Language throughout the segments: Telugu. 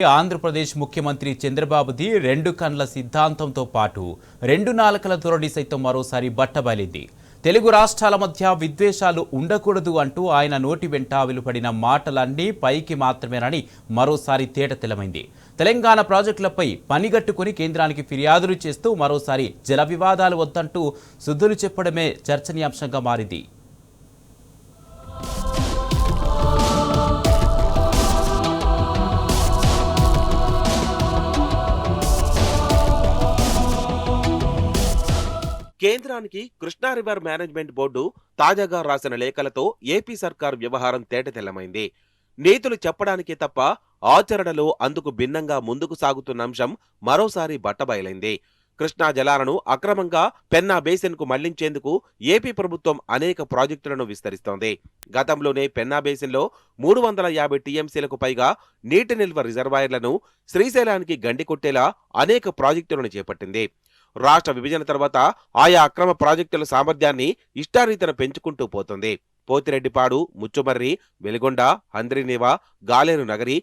ఆంధ్రప్రదేశ్ ముఖ్యమంత్రి చంద్రబాబుది రెండు కండ్ల సిద్ధాంతంతో పాటు రెండు నాలుకల ధోరణి సైతం మరోసారి బట్టబయలింది. తెలుగు రాష్ట్రాల మధ్య విద్వేషాలు ఉండకూడదు అంటూ ఆయన నోటి వెంట వెలువడిన మాటలన్నీ పైకి మాత్రమేనని మరోసారి తేటతెల్లమైంది. తెలంగాణ ప్రాజెక్టులపై పనిగట్టుకుని కేంద్రానికి ఫిర్యాదులు చేస్తూ మరోసారి జల వివాదాలు వద్దంటూ సుద్దులు చెప్పడమే చర్చనీయాంశంగా మారింది. కేంద్రానికి కృష్ణా రివర్ మేనేజ్మెంట్ బోర్డు తాజాగా రాసిన లేఖలతో ఏపీ సర్కార్ వ్యవహారం తేటతెల్లమైంది. నీతులు చెప్పడానికి తప్ప ఆచరణలో అందుకు భిన్నంగా ముందుకు సాగుతున్న అంశం మరోసారి బట్టబయలైంది. కృష్ణా జలాలను అక్రమంగా పెన్నా బేసిన్కు మళ్లించేందుకు ఏపీ ప్రభుత్వం అనేక ప్రాజెక్టులను విస్తరిస్తోంది. గతంలోనే పెన్నా బేసిన్లో 350 టీఎంసీలకు పైగా నీటి నిల్వ రిజర్వాయర్లను శ్రీశైలానికి గండికొట్టేలా అనేక ప్రాజెక్టులను చేపట్టింది. రాష్ట్ర విభజన తర్వాత ఆయా అక్రమ ప్రాజెక్టుల సామర్థ్యాన్ని ఇష్టారీతన పెంచుకుంటూ పోతుంది. పోతిరెడ్డిపాడు, ముచ్చుమర్రి, వెలిగొండ, హంద్రీనివ, గాలేరు నగరి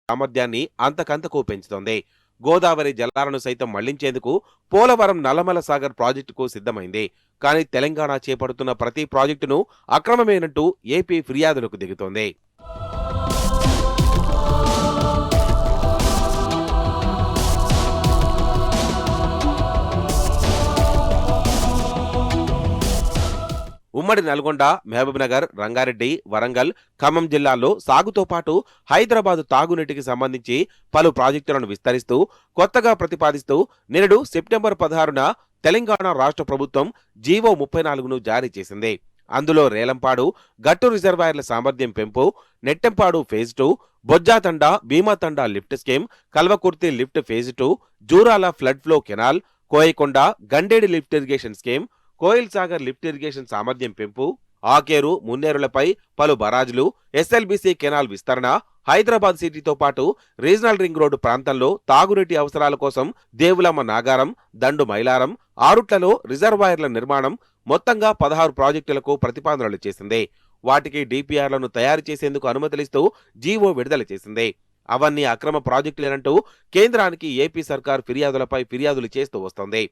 సామర్థ్యాన్ని అంతకంతకు పెంచుతోంది. గోదావరి జలాలను సైతం మళ్లించేందుకు పోలవరం నల్లమల సాగర్ ప్రాజెక్టుకు సిద్ధమైంది. కానీ తెలంగాణ చేపడుతున్న ప్రతి ప్రాజెక్టును అక్రమమేనంటూ ఏపీ ఫిర్యాదులకు దిగుతోంది. ఉమ్మడి నల్గొండ, మహబూబ్నగర్, రంగారెడ్డి, వరంగల్, ఖమ్మం జిల్లాల్లో సాగుతో పాటు హైదరాబాద్ తాగునీటికి సంబంధించి పలు ప్రాజెక్టులను విస్తరిస్తూ కొత్తగా ప్రతిపాదిస్తూ నేడు సెప్టెంబర్ 16న తెలంగాణ రాష్ట్ర ప్రభుత్వం జీవో 34ను జారీ చేసింది. అందులో రేలంపాడు, గట్టు రిజర్వాయర్ల సామర్థ్యం పెంపు, Nettempadu phase 2, Bojjathanda, Bhimathanda lift scheme, Kalwakurthy lift phase 2, Jurala flood flow canal, Koyakonda Gandeed lift irrigation scheme, Koil Sagar lift irrigation సామర్థ్యం పెంపు, ఆకేరు, మున్నేరులపై పలు బరాజులు, ఎస్ఎల్బీసీ కెనాల్ విస్తరణ, హైదరాబాద్ సిటీతో పాటు రీజనల్ రింగ్ రోడ్డు ప్రాంతంలో తాగునీటి అవసరాల కోసం దేవులమ్మ నాగారం, దండు మైలారం, ఆరుట్లలో రిజర్వాయర్ల నిర్మాణం, మొత్తంగా 16 ప్రాజెక్టులకు ప్రతిపాదనలు చేసింది. వాటికి డిపిఆర్లను తయారు చేసేందుకు అనుమతులిస్తూ జీవో విడుదల చేసింది. అవన్నీ అక్రమ ప్రాజెక్టులేనంటూ కేంద్రానికి ఏపీ సర్కార్ ఫిర్యాదులపై ఫిర్యాదులు చేస్తూ వస్తోంది.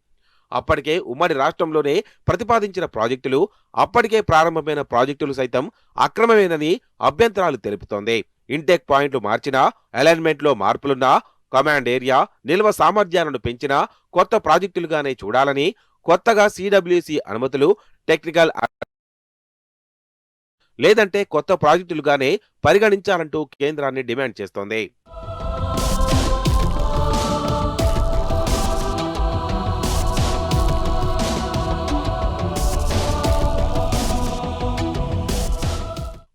అప్పటికే ఉమ్మడి రాష్ట్రంలోనే ప్రతిపాదించిన ప్రాజెక్టులు, అప్పటికే ప్రారంభమైన ప్రాజెక్టులు సైతం అక్రమమేనని అభ్యంతరాలు తెలుపుతోంది. ఇంటెక్ పాయింట్లు మార్చినా, అలైన్మెంట్లో మార్పులున్నా, కమాండ్ ఏరియా, నిల్వ సామర్థ్యాలను పెంచినా కొత్త ప్రాజెక్టులుగానే చూడాలని, కొత్తగా సిడబ్ల్యూసి అనుమతులు, టెక్నికల్ లేదంటే కొత్త ప్రాజెక్టులుగానే పరిగణించాలంటూ కేంద్రాన్ని డిమాండ్ చేస్తోంది.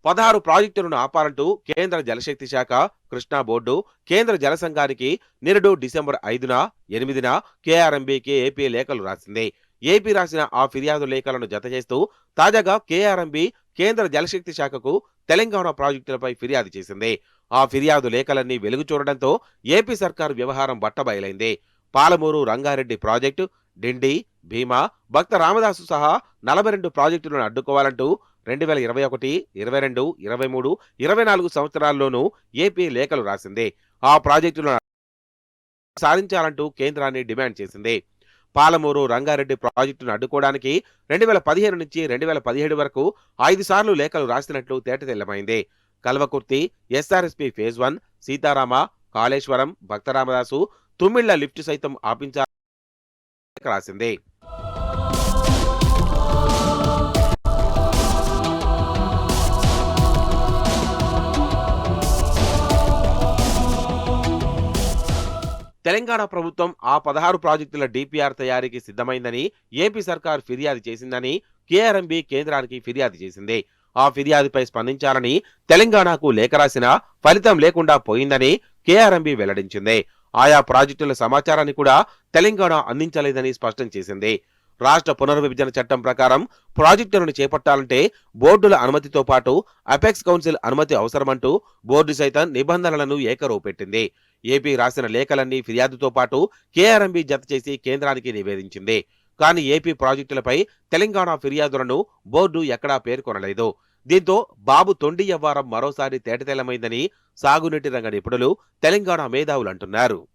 పదహారు ప్రాజెక్టులను ఆపాలంటూ కేంద్ర జలశక్తి శాఖ, కృష్ణా బోర్డు, కేంద్ర జల సంఘానికి నిరుడు డిసెంబర్ 5న, 8న కేఆర్ఎంబీకి ఏపీ లేఖలు రాసింది. ఏపీ రాసిన ఆ ఫిర్యాదు లేఖలను జతచేస్తూ తాజాగా కేఆర్ఎంబీ కేంద్ర జలశక్తి శాఖకు తెలంగాణ ప్రాజెక్టులపై ఫిర్యాదు చేసింది. ఆ ఫిర్యాదు లేఖలన్నీ వెలుగు చూడడంతో ఏపీ సర్కారు వ్యవహారం బట్టబయలైంది. పాలమూరు రంగారెడ్డి ప్రాజెక్టు, డిండి, భీమా, భక్త రామదాసు సహా 42 ప్రాజెక్టులను అడ్డుకోవాలంటూ 2021, 22, 23, 24 సంవత్సరాల్లోనూ ఏపీ లేఖలు రాసింది. ఆ ప్రాజెక్టులను సాధించాలంటూ కేంద్రాన్ని డిమాండ్ చేసింది. పాలమూరు రంగారెడ్డి ప్రాజెక్టును అడ్డుకోవడానికి 2015 నుంచి 2017 వరకు 5 సార్లు లేఖలు రాసినట్లు తేటతెల్లమైంది. Kalwakurthy, SRSP phase 1, Sitarama, Kaleshwaram, Bhaktharamadasu, Tummilla lift సైతం ఆపించాలని రాసింది. తెలంగాణ ప్రభుత్వం ఆ 16 ప్రాజెక్టుల డిపిఆర్ తయారీకి సిద్ధమైందని ఏపీ సర్కార్ ఫిర్యాదు చేసిందని కేఆర్ఎంబీ కేంద్రానికి ఫిర్యాదు చేసింది. ఆ ఫిర్యాదుపై స్పందించాలని తెలంగాణకు లేఖ రాసినా ఫలితం లేకుండా పోయిందని కేఆర్ఎంబీ వెల్లడించింది. ఆయా ప్రాజెక్టుల సమాచారాన్ని కూడా తెలంగాణ అందించలేదని స్పష్టం చేసింది. రాష్ట్ర పునర్విభజన చట్టం ప్రకారం ప్రాజెక్టులను చేపట్టాలంటే బోర్డుల అనుమతితో పాటు అపెక్స్ కౌన్సిల్ అనుమతి అవసరమంటూ బోర్డు సైతం నిబంధనలను ఏకరవు పెట్టింది. ఏపీ రాసిన లేఖలన్నీ ఫిర్యాదుతో పాటు కేఆర్ఎంబీ జత చేసి కేంద్రానికి నివేదించింది. కానీ ఏపీ ప్రాజెక్టులపై తెలంగాణ ఫిర్యాదులను బోర్డు ఎక్కడా పేర్కొనలేదు. దీంతో బాబు తొండి వ్యవహారం మరోసారి తేటతెల్లమైందని సాగునీటి రంగ నిపుణులు, తెలంగాణ మేధావులు అంటున్నారు.